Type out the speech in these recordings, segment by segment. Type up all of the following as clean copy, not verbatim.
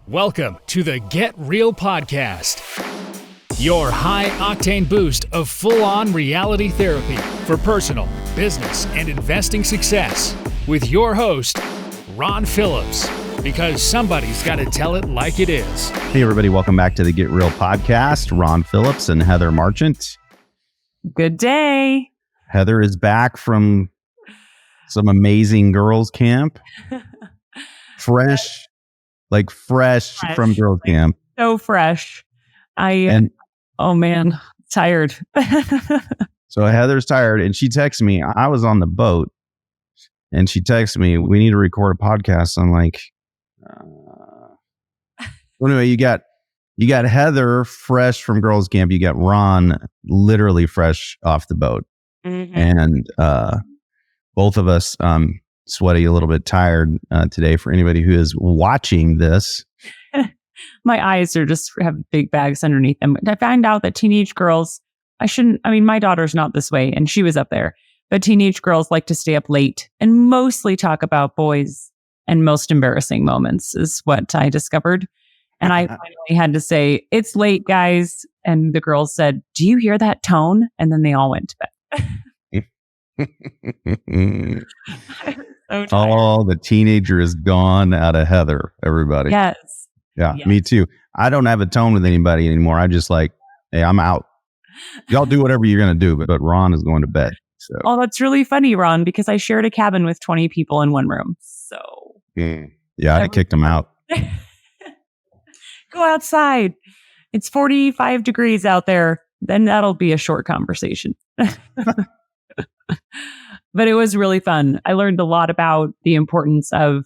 Welcome to the Get Real Podcast, your high-octane boost of full-on reality therapy for personal, business, and investing success with your host, Ron Phillips, because somebody's got to tell it like it is. Hey, everybody. Welcome back to the Get Real Podcast. Ron Phillips and Heather Marchant. Good day. Heather is back from some amazing girls' camp. Fresh from girls' camp. So fresh. Oh man, tired. So Heather's tired and she texts me. I was on the boat and she texts me, we need to record a podcast. I'm like, Well, anyway, you got Heather fresh from girls' camp. You got Ron literally fresh off the boat. Mm-hmm. And both of us sweaty, a little bit tired today. For anybody who is watching this, my eyes are just have big bags underneath them. I found out that teenage girls, my daughter's not this way and she was up there, but teenage girls like to stay up late and mostly talk about boys and most embarrassing moments is what I discovered. And I finally had to say, it's late, guys. And the girls said, do you hear that tone? And then they all went to bed. Oh, the teenager is gone out of Heather, everybody. Yes. Yeah, yes. Me too. I don't have a tone with anybody anymore. I just like, hey, I'm out. Y'all do whatever you're going to do, but Ron is going to bed. So. Oh, that's really funny, Ron, because I shared a cabin with 20 people in one room. So. Yeah, I kicked them out. Go outside. It's 45 degrees out there. Then that'll be a short conversation. But it was really fun. I learned a lot about the importance of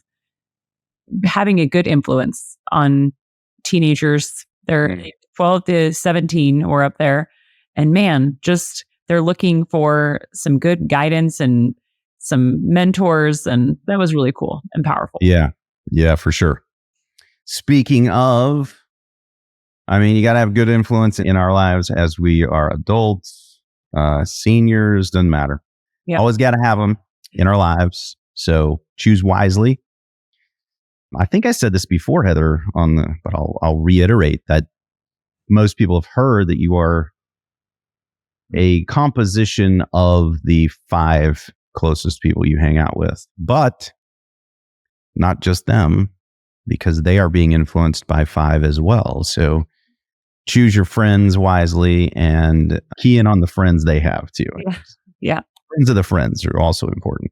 having a good influence on teenagers. They're 12 to 17 or up there. And man, just they're looking for some good guidance and some mentors. And that was really cool and powerful. Yeah, for sure. Speaking of, you got to have good influence in our lives as we are adults, seniors, doesn't matter. Yep. Always got to have them in our lives. So choose wisely. I think I said this before, Heather, but I'll reiterate that most people have heard that you are a composition of the 5 closest people you hang out with, but not just them, because they are being influenced by 5 as well. So choose your friends wisely and key in on the friends they have too. Yeah. Friends of the friends are also important.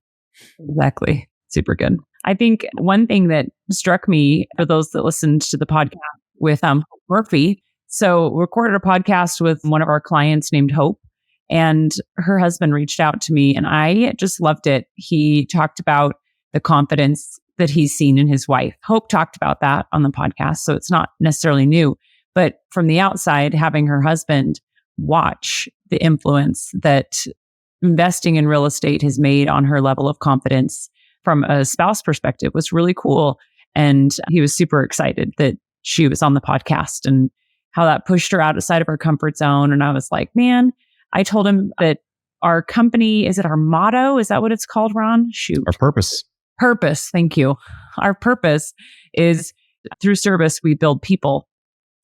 Exactly. Super good. I think one thing that struck me for those that listened to the podcast with Murphy, so recorded a podcast with one of our clients named Hope, and her husband reached out to me and I just loved it. He talked about the confidence that he's seen in his wife. Hope talked about that on the podcast, so it's not necessarily new. But from the outside, having her husband watch the influence that investing in real estate has made on her level of confidence from a spouse perspective was really cool. And he was super excited that she was on the podcast and how that pushed her outside of her comfort zone. And I was like, man, I told him that our company, is it our motto? Is that what it's called, Ron? Shoot. Our purpose. Purpose. Thank you. Our purpose is through service, we build people.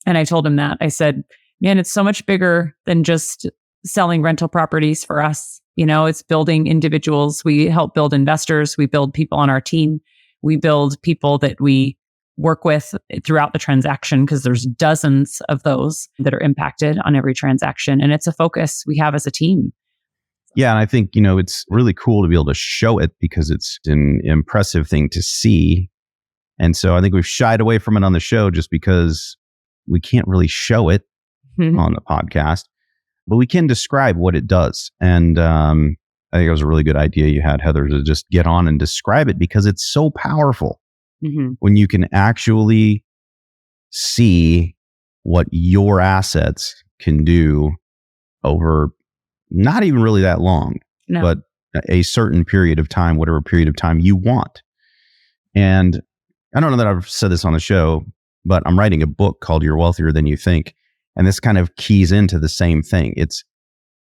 And I told him that. I said, man, it's so much bigger than just selling rental properties for us. It's building individuals. We help build investors. We build people on our team. We build people that we work with throughout the transaction, because there's dozens of those that are impacted on every transaction. And it's a focus we have as a team. Yeah. And I think, it's really cool to be able to show it because it's an impressive thing to see. And so I think we've shied away from it on the show just because we can't really show it on the podcast. But we can describe what it does. And I think it was a really good idea you had, Heather, to just get on and describe it because it's so powerful when you can actually see what your assets can do over not even really that long, but a certain period of time, whatever period of time you want. And I don't know that I've said this on the show, but I'm writing a book called You're Wealthier Than You Think. And this kind of keys into the same thing. It's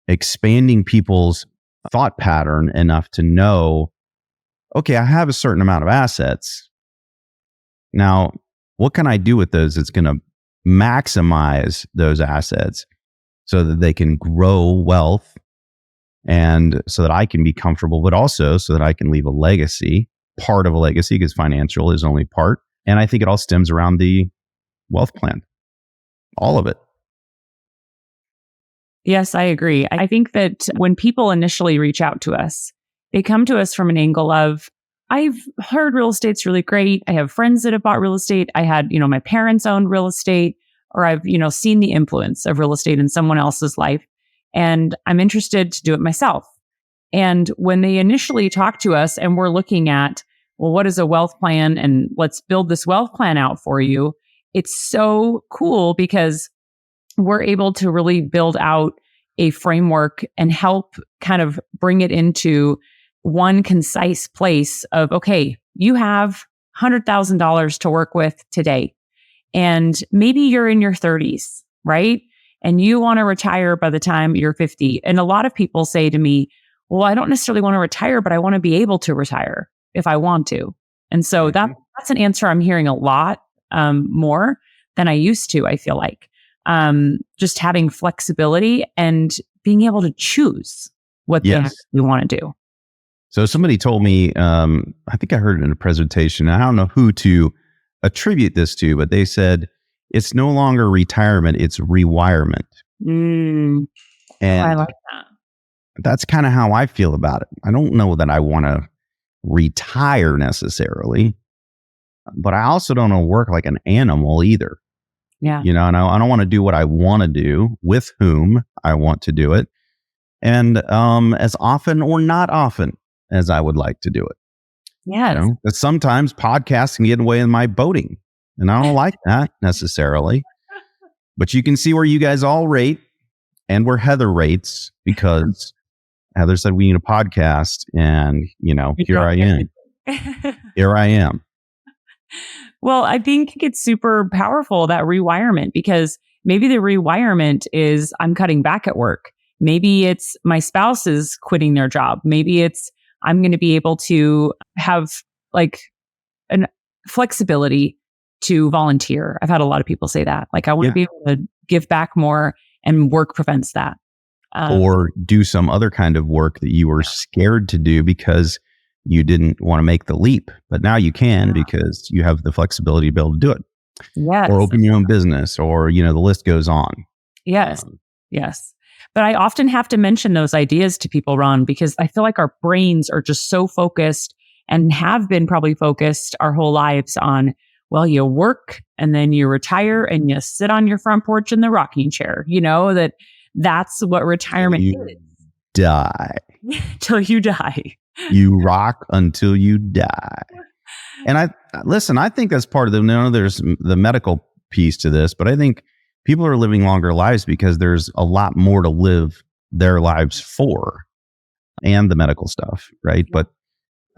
expanding people's thought pattern enough to know, okay, I have a certain amount of assets. Now, what can I do with those that's going to maximize those assets so that they can grow wealth and so that I can be comfortable, but also so that I can leave a legacy, part of a legacy, because financial is only part. And I think it all stems around the wealth plan, all of it. Yes, I agree. I think that when people initially reach out to us, they come to us from an angle of, I've heard real estate's really great. I have friends that have bought real estate. I had, my parents owned real estate, or I've, seen the influence of real estate in someone else's life. And I'm interested to do it myself. And when they initially talk to us and we're looking at, well, what is a wealth plan? And let's build this wealth plan out for you. It's so cool because we're able to really build out a framework and help kind of bring it into one concise place of, okay, you have $100,000 to work with today. And maybe you're in your 30s, right? And you want to retire by the time you're 50. And a lot of people say to me, well, I don't necessarily want to retire, but I want to be able to retire if I want to. And so that's an answer I'm hearing a lot more than I used to, I feel like. Just having flexibility and being able to choose what they actually want to do. So somebody told me, I think I heard it in a presentation. I don't know who to attribute this to, but they said it's no longer retirement, it's rewirement. And I like that. That's kind of how I feel about it. I don't know that I want to retire necessarily, but I also don't want to work like an animal either. Yeah. And I don't want to do what I want to do with whom I want to do it. And as often or not often as I would like to do it. Yes. But sometimes podcasts can get in the way of my boating. And I don't like that necessarily. But you can see where you guys all rate and where Heather rates, because Heather said we need a podcast. And, here I am. Here I am. Well, I think it's super powerful, that rewirement, because maybe the rewirement is I'm cutting back at work. Maybe it's my spouse is quitting their job. Maybe it's I'm going to be able to have like an flexibility to volunteer. I've had a lot of people say that. Like, I want to be able to give back more, and work prevents that. Or do some other kind of work that you were scared to do because you didn't want to make the leap, but now you can because you have the flexibility to be able to do it. Yes. Or open your own business, or, the list goes on. Yes. Yes. But I often have to mention those ideas to people, Ron, because I feel like our brains are just so focused, and have been probably focused our whole lives on, well, you work and then you retire and you sit on your front porch in the rocking chair, that's what retirement is. Die. Till you die. You rock until you die. And I think that's part of there's the medical piece to this, but I think people are living longer lives because there's a lot more to live their lives for, and the medical stuff, right? But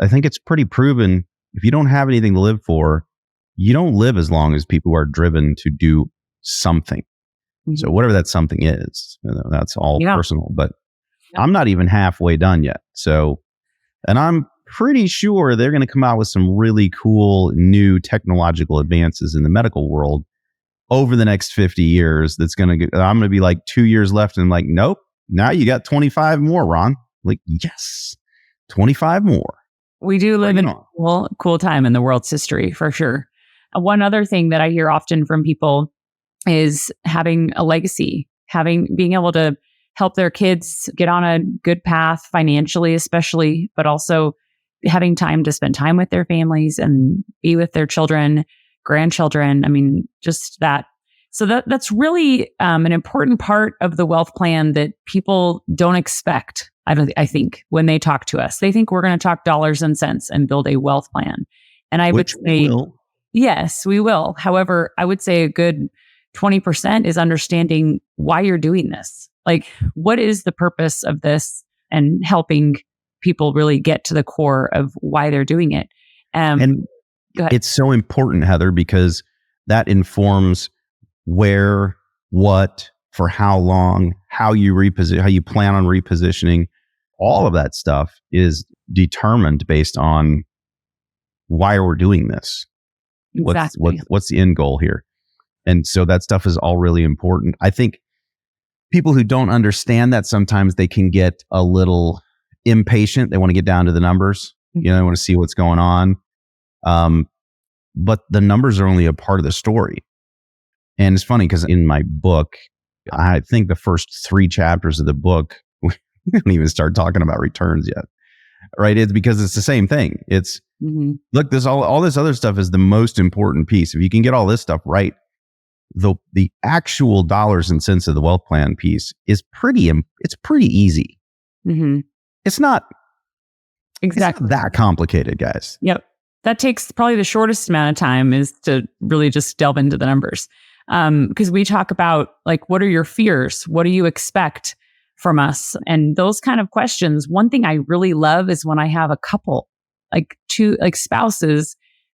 I think it's pretty proven, if you don't have anything to live for, you don't live as long as people who are driven to do something. Mm-hmm. So whatever that something is, that's all personal, but I'm not even halfway done yet. So, and I'm pretty sure they're going to come out with some really cool new technological advances in the medical world over the next 50 years. I'm going to be like 2 years left, and I'm like, nope, now you got 25 more, Ron. Like, yes, 25 more. We do live in a cool time in the world's history, for sure. One other thing that I hear often from people is having a legacy, being able to help their kids get on a good path financially, especially, but also having time to spend time with their families and be with their children, grandchildren. I mean, just that. So that's really an important part of the wealth plan that people don't expect. I think when they talk to us, they think we're going to talk dollars and cents and build a wealth plan. And I would say, yes, we will. However, I would say a good 20% is understanding why you're doing this. Like, what is the purpose of this, and helping people really get to the core of why they're doing it. And it's so important, Heather, because that informs where, what, for how long, how you plan on repositioning. All of that stuff is determined based on why we're doing this. Exactly. What's the end goal here? And so that stuff is all really important. I think people who don't understand that, sometimes they can get a little impatient. They want to get down to the numbers. They want to see what's going on. But the numbers are only a part of the story. And it's funny because in my book, I think the first 3 chapters of the book, we don't even start talking about returns yet, right? It's because it's the same thing. It's, look, all this other stuff is the most important piece. If you can get all this stuff right, the actual dollars and cents of the wealth plan piece is pretty easy. It's not exactly that complicated, guys. Yep. That takes probably the shortest amount of time, is to really just delve into the numbers. Because we talk about, like, what are your fears? What do you expect from us? And those kind of questions. One thing I really love is when I have a couple, like spouses,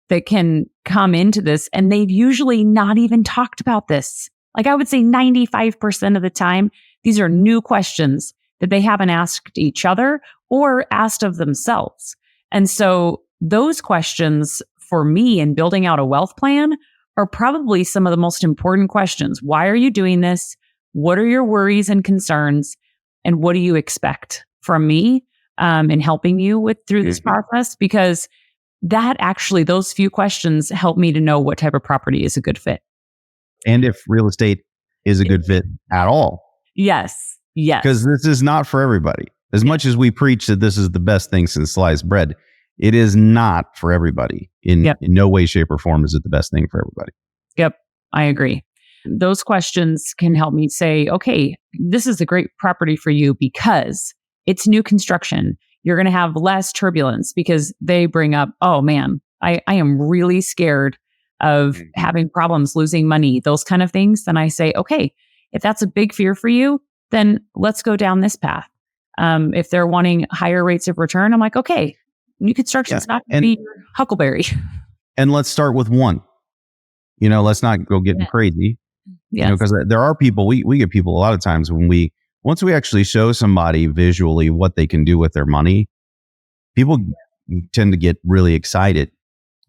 that can come into this and they've usually not even talked about this. Like, I would say 95% of the time, these are new questions that they haven't asked each other or asked of themselves. And so those questions for me in building out a wealth plan are probably some of the most important questions. Why are you doing this? What are your worries and concerns? And what do you expect from me in helping you through this process? Because those few questions help me to know what type of property is a good fit. And if real estate is a good fit at all. Yes. Because this is not for everybody. As much as we preach that this is the best thing since sliced bread, it is not for everybody. In no way, shape, or form is it the best thing for everybody. Yep, I agree. Those questions can help me say, okay, this is a great property for you because it's new construction. You're going to have less turbulence, because they bring up, oh man, I am really scared of having problems, losing money, those kind of things. Then I say, okay, if that's a big fear for you, then let's go down this path. If they're wanting higher rates of return, I'm like, okay, new construction is not going to be your huckleberry. And let's start with one. Let's not go getting crazy. Because there are people, we get people a lot of times once we actually show somebody visually what they can do with their money, people tend to get really excited.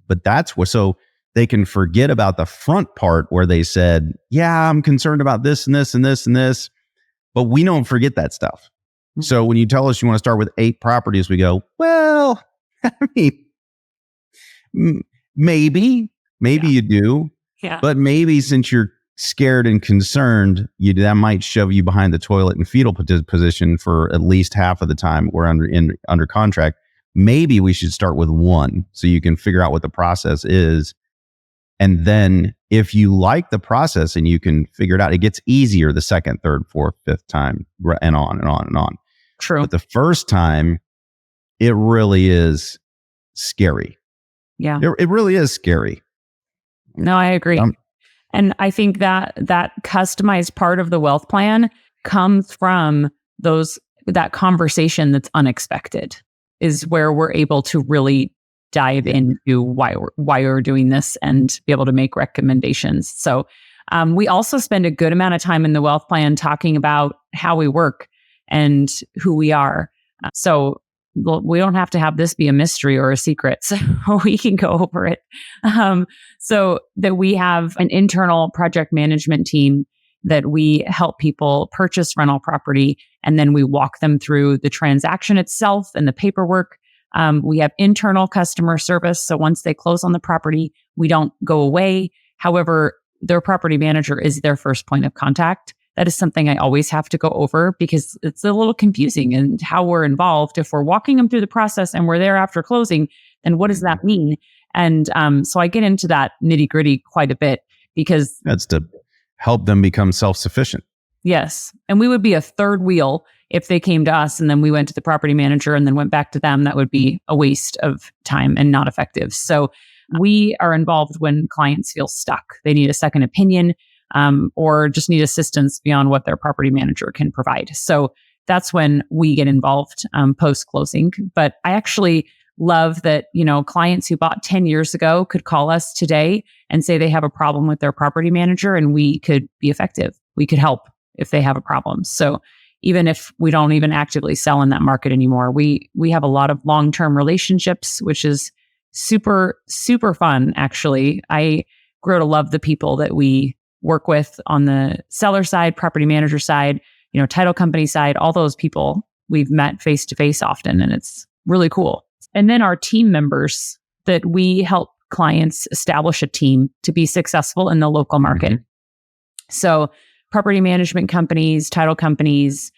But so they can forget about the front part where they said, yeah, I'm concerned about this and this and this and this. But we don't forget that stuff. So when you tell us you want to start with 8 properties, we go, well, I mean, maybe you do. Yeah. But maybe since you're scared and concerned, that might shove you behind the toilet in fetal position for at least half of the time we're under contract. Maybe we should start with 1 so you can figure out what the process is. And then if you like the process and you can figure it out, it gets easier the second, third, fourth, fifth time, and on and on and on. True. But the first time, it really is scary. Yeah. It really is scary. No, I agree. And I think that customized part of the wealth plan comes from that conversation that's unexpected, is where we're able to really dive into why we're doing this and be able to make recommendations. So we also spend a good amount of time in the wealth plan talking about how we work and who we are. So we don't have to have this be a mystery or a secret, so we can go over it. So that we have an internal project management team that we help people purchase rental property, and then we walk them through the transaction itself and the paperwork. We have internal customer service. So once they close on the property, we don't go away. However, their property manager is their first point of contact. That is something I always have to go over because it's a little confusing and how we're involved. If we're walking them through the process and we're there after closing, then what does that mean? And so I get into that nitty gritty quite a bit because that's to help them become self-sufficient. Yes. And we would be a third wheel if they came to us and then we went to the property manager and then went back to them. That would be a waste of time and not effective. So we are involved when clients feel stuck. They need a second opinion. Or just need assistance beyond what their property manager can provide. So that's when we get involved post-closing. But I actually love that, clients who bought 10 years ago could call us today and say they have a problem with their property manager, and we could be effective. We could help if they have a problem. So even if we don't even actively sell in that market anymore, we have a lot of long-term relationships, which is super, super fun, actually. I grow to love the people that we work with on the seller side, property manager side, title company side, all those people we've met face to face often, and it's really cool. And then our team members that we help clients establish a team to be successful in the local market. Mm-hmm. So property management companies, title companies,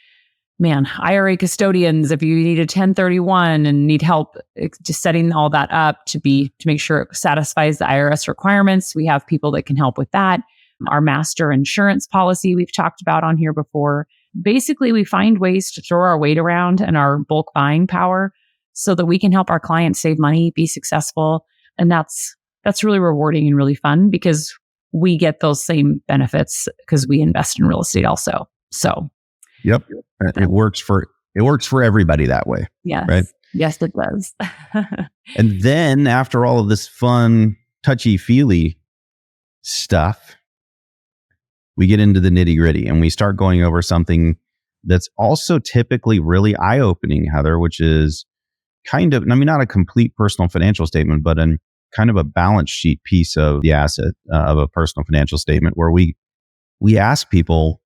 IRA custodians, if you need a 1031 and need help just setting all that up to make sure it satisfies the IRS requirements, we have people that can help with that. Our master insurance policy we've talked about on here before. Basically, we find ways to throw our weight around and our bulk buying power so that we can help our clients save money, be successful. And that's really rewarding and really fun because we get those same benefits because we invest in real estate also. So, yep, it works for everybody that way. Yes, right? Yes, it does. And then after all of this fun, touchy-feely stuff, we get into the nitty-gritty and we start going over something that's also typically really eye-opening, Heather, which is kind of, not a complete personal financial statement, but kind of a balance sheet piece of the asset of a personal financial statement where we ask people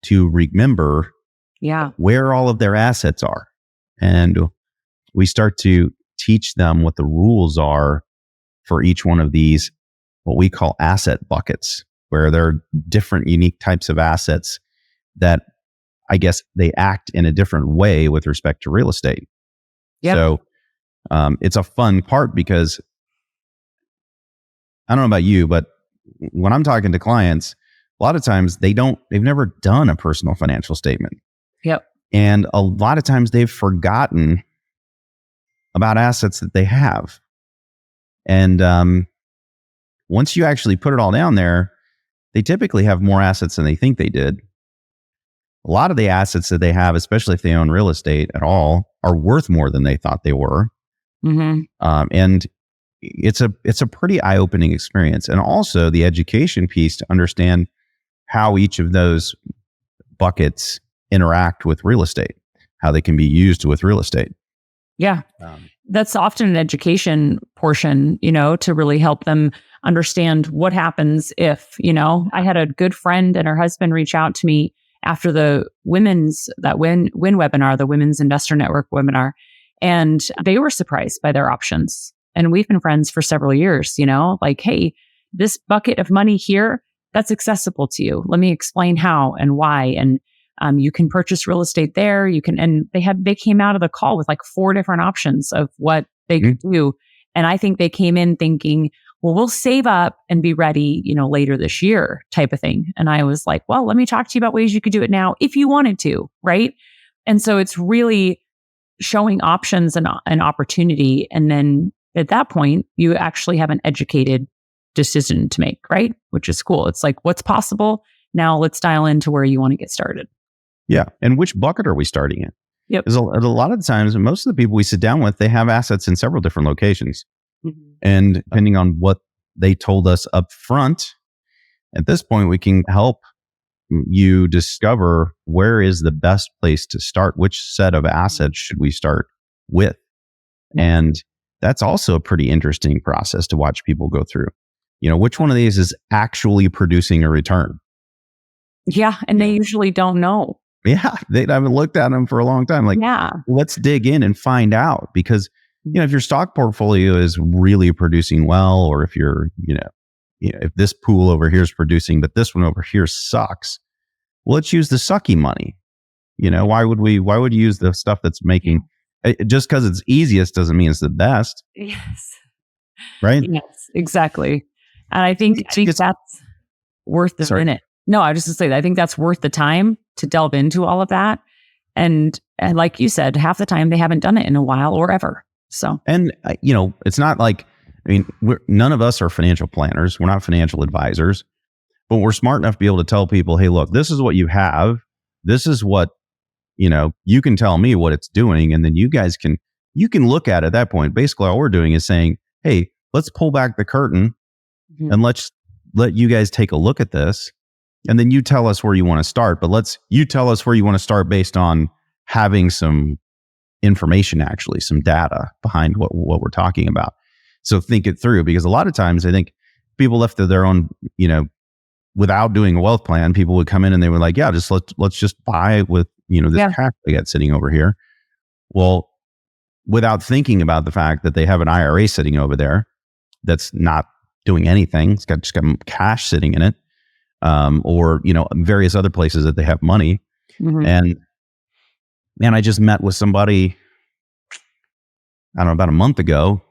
to remember where all of their assets are. And we start to teach them what the rules are for each one of these, what we call asset buckets, where there are different unique types of assets that I guess they act in a different way with respect to real estate. Yep. So it's a fun part because I don't know about you, but when I'm talking to clients, a lot of times they've never done a personal financial statement. Yep. And a lot of times they've forgotten about assets that they have. And once you actually put it all down there, they typically have more assets than they think they did. A lot of the assets that they have, especially if they own real estate at all, are worth more than they thought they were. Mm-hmm. And it's a pretty eye-opening experience. And also the education piece to understand how each of those buckets interact with real estate, how they can be used with real estate. Yeah. That's often an education portion, to really help them understand what happens if, I had a good friend and her husband reach out to me after the WIN webinar, the Women's Investor Network webinar, and they were surprised by their options. And we've been friends for several years, like, hey, this bucket of money here, that's accessible to you. Let me explain how and why. And you can purchase real estate there. And they came out of the call with like 4 different options of what they could do. And I think they came in thinking, well, we'll save up and be ready, later this year type of thing. And I was like, well, let me talk to you about ways you could do it now if you wanted to, right? And so it's really showing options and opportunity. And then at that point, you actually have an educated decision to make, right? Which is cool. It's like, what's possible? Now let's dial into where you want to get started. Yeah. And which bucket are we starting in? Yep. Because a lot of the times, most of the people we sit down with, they have assets in several different locations. Mm-hmm. And depending on what they told us up front, at this point, we can help you discover where is the best place to start. Which set of assets should we start with? And that's also a pretty interesting process to watch people go through. Which one of these is actually producing a return? Yeah. And they usually don't know. Yeah. They haven't looked at them for a long time. Let's dig in and find out, because if your stock portfolio is really producing well, or if you're, if this pool over here is producing, but this one over here sucks, well, let's use the sucky money. Why would you use the stuff that's making, just because it's easiest doesn't mean it's the best. Yes. Right? Yes, exactly. And I think that's worth the minute. No, I was just to say that I think that's worth the time to delve into all of that. And like you said, half the time they haven't done it in a while or ever. So, and it's not like, none of us are financial planners. We're not financial advisors, but we're smart enough to be able to tell people, hey, look, this is what you have. This is what, you can tell me what it's doing. And then you can look at it at that point. Basically, all we're doing is saying, hey, let's pull back the curtain and let's let you guys take a look at this. And then you tell us where you want to start, but you tell us where you want to start based on having some information, actually, some data behind what we're talking about. So think it through, because a lot of times I think people left to their own, without doing a wealth plan, people would come in and they were like, yeah, let's just buy with, this cash they got sitting over here. Well, without thinking about the fact that they have an IRA sitting over there that's not doing anything. It's just got cash sitting in it. Or, various other places that they have money. Mm-hmm. And man, I just met with somebody, I don't know, about a month ago,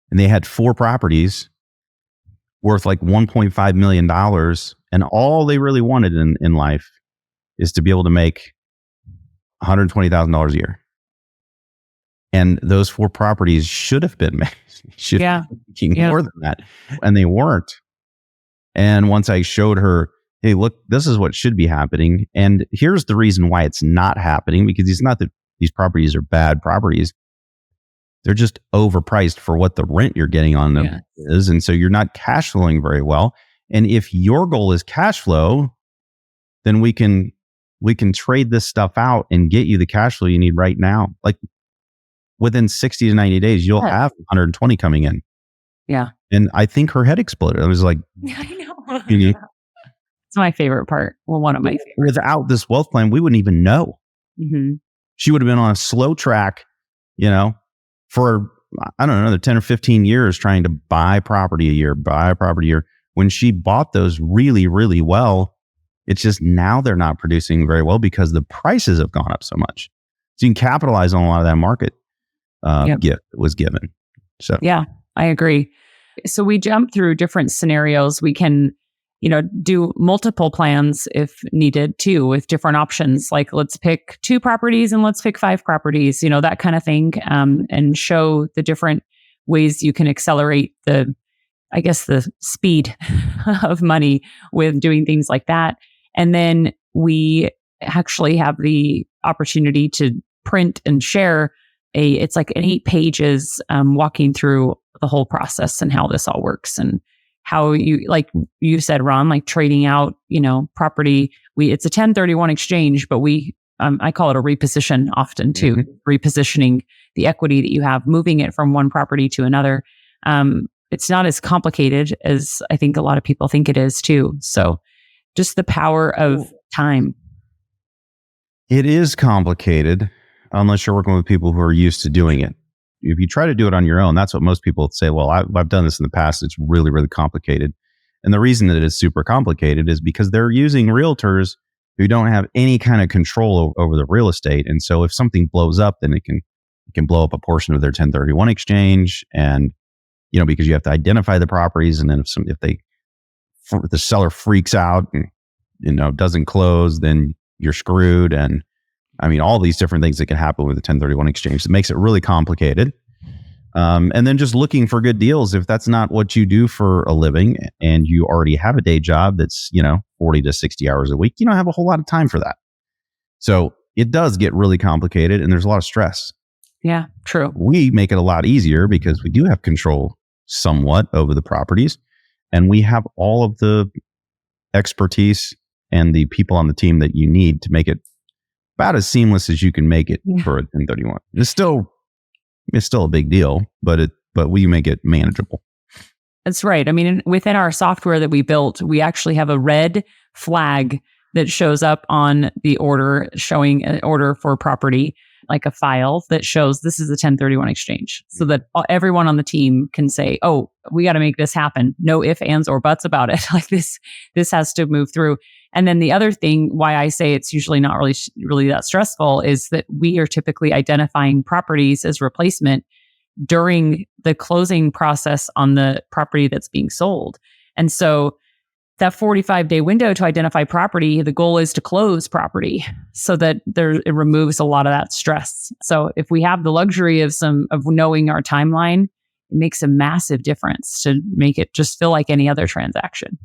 and they had 4 properties worth like $1.5 million. And all they really wanted in life is to be able to make $120,000 a year. And those 4 properties should have been making more than that. And they weren't. And once I showed her, hey, look, this is what should be happening. And here's the reason why it's not happening, because it's not that these properties are bad properties. They're just overpriced for what the rent you're getting on them is. And so you're not cash flowing very well. And if your goal is cash flow, then we can trade this stuff out and get you the cash flow you need right now. Like within 60 to 90 days, you'll have 120 coming in. Yeah. And I think her head exploded. I was like, I know. It's my favorite part. Well, one of my favorites. Without this wealth plan, we wouldn't even know. Mm-hmm. She would have been on a slow track, for, I don't know, another 10 or 15 years trying to buy property a year. When she bought those really, really well, it's just now they're not producing very well because the prices have gone up so much. So you can capitalize on a lot of that market gift that was given. So yeah, I agree. So we jump through different scenarios. We can, do multiple plans if needed too, with different options. Like let's pick 2 properties and let's pick 5 properties, that kind of thing, and show the different ways you can accelerate the speed of money with doing things like that. And then we actually have the opportunity to print and share it's like an 8 pages walking through the whole process and how this all works and how you, like you said, Ron, like trading out, property. It's a 1031 exchange, but I call it a reposition often too, repositioning the equity that you have, moving it from one property to another. It's not as complicated as I think a lot of people think it is too. So just the power of time. It is complicated unless you're working with people who are used to doing it. If you try to do it on your own, that's what most people say. Well, I've done this in the past. It's really, really complicated. And the reason that it is super complicated is because they're using realtors who don't have any kind of control over the real estate. And so if something blows up, then it can blow up a portion of their 1031 exchange. And, because you have to identify the properties. And then if the seller freaks out and, doesn't close, then you're screwed. And all these different things that can happen with a 1031 exchange. It makes it really complicated. And then just looking for good deals. If that's not what you do for a living and you already have a day job that's, 40 to 60 hours a week, you don't have a whole lot of time for that. So it does get really complicated and there's a lot of stress. Yeah, true. We make it a lot easier because we do have control somewhat over the properties and we have all of the expertise and the people on the team that you need to make it about as seamless as you can make it for a 1031. It's still a big deal, but we make it manageable. That's right. Within our software that we built, we actually have a red flag that shows up on the order, showing an order for property, like a file that shows this is a 1031 exchange, so that everyone on the team can say, oh, we got to make this happen. No ifs, ands, or buts about it. Like this has to move through. And then the other thing why I say it's usually not really that stressful is that we are typically identifying properties as replacement during the closing process on the property that's being sold. And so that 45-day window to identify property, the goal is to close property so that it removes a lot of that stress. So if we have the luxury of knowing our timeline, it makes a massive difference to make it just feel like any other transaction,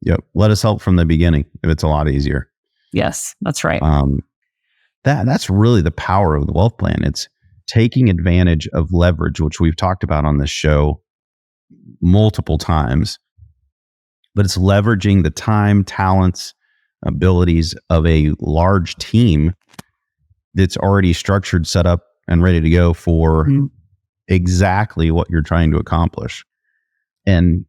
Yep. Let us help from the beginning if it's a lot easier. Yes, that's right. That's really the power of the wealth plan. It's taking advantage of leverage, which we've talked about on this show multiple times, but it's leveraging the time, talents, abilities of a large team that's already structured, set up, and ready to go for exactly what you're trying to accomplish. And,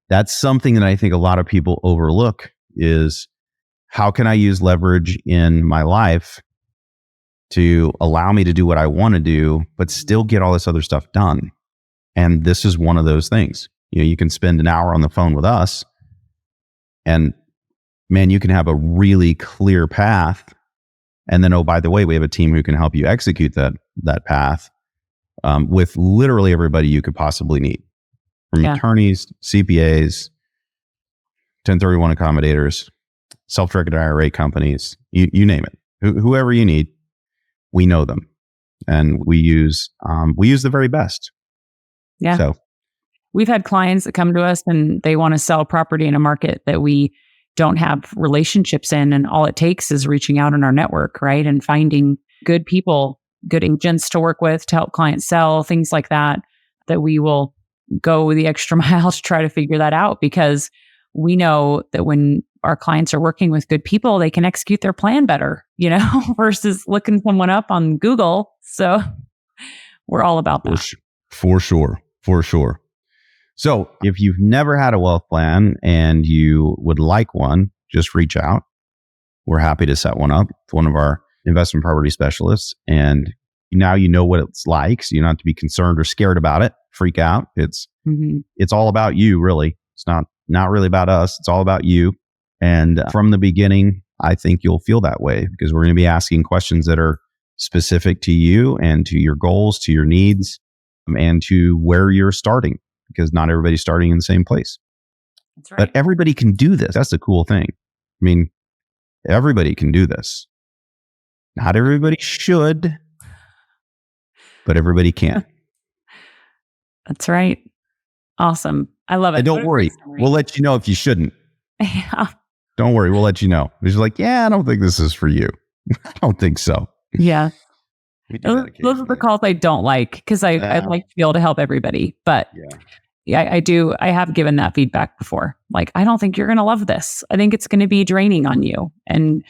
that's something that I think a lot of people overlook is how can I use leverage in my life to allow me to do what I want to do, but still get all this other stuff done. And this is one of those things. You can spend an hour on the phone with us and man, you can have a really clear path. And then, oh, by the way, we have a team who can help you execute that path with literally everybody you could possibly need. From attorneys, CPAs, 1031 accommodators, self-directed IRA companies, you name it. Whoever you need, we know them. And we use the very best. Yeah. So we've had clients that come to us and they want to sell property in a market that we don't have relationships in. And all it takes is reaching out in our network, right? And finding good people, good agents to work with to help clients sell, things like that we will go the extra mile to try to figure that out, because we know that when our clients are working with good people, they can execute their plan better, versus looking someone up on Google. So we're all about that. For sure. So if you've never had a wealth plan and you would like one, just reach out. We're happy to set one up with one of our investment property specialists. And now you know what it's like. So you don't have to be concerned or scared about it, freak out. It's all about you, really. It's not really about us. It's all about you. And from the beginning, I think you'll feel that way because we're going to be asking questions that are specific to you and to your goals, to your needs, and to where you're starting, because not everybody's starting in the same place. That's right. But everybody can do this. That's the cool thing. I mean, everybody can do this. Not everybody should, but everybody can. That's right. Awesome. I love it. And don't worry. We'll let you know if you shouldn't. Yeah. Don't worry. We'll let you know. It's like, I don't think this is for you. I don't think so. Yeah. Those are the calls I don't like, because I'd like to be able to help everybody. But I do. I have given that feedback before. Like, I don't think you're going to love this. I think it's going to be draining on you. And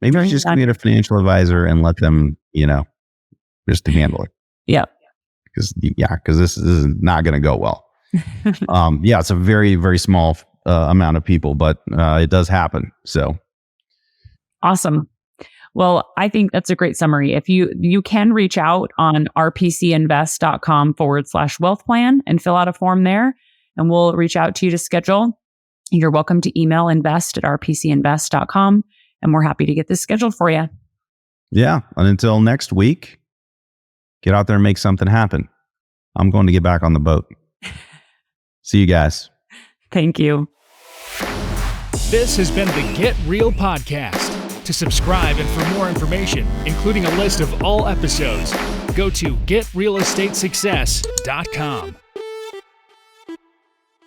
maybe you just get a financial advisor and let them, just to handle it. Yeah. Because this is not going to go well. It's a very, very small amount of people, but it does happen. So awesome. Well, I think that's a great summary. If you can reach out on rpcinvest.com/wealth plan and fill out a form there, and we'll reach out to you to schedule. You're welcome to email invest@rpcinvest.com, and we're happy to get this scheduled for you. Yeah. And until next week, get out there and make something happen. I'm going to get back on the boat. See you guys. Thank you. This has been the Get Real Podcast. To subscribe and for more information, including a list of all episodes, go to getrealestatesuccess.com.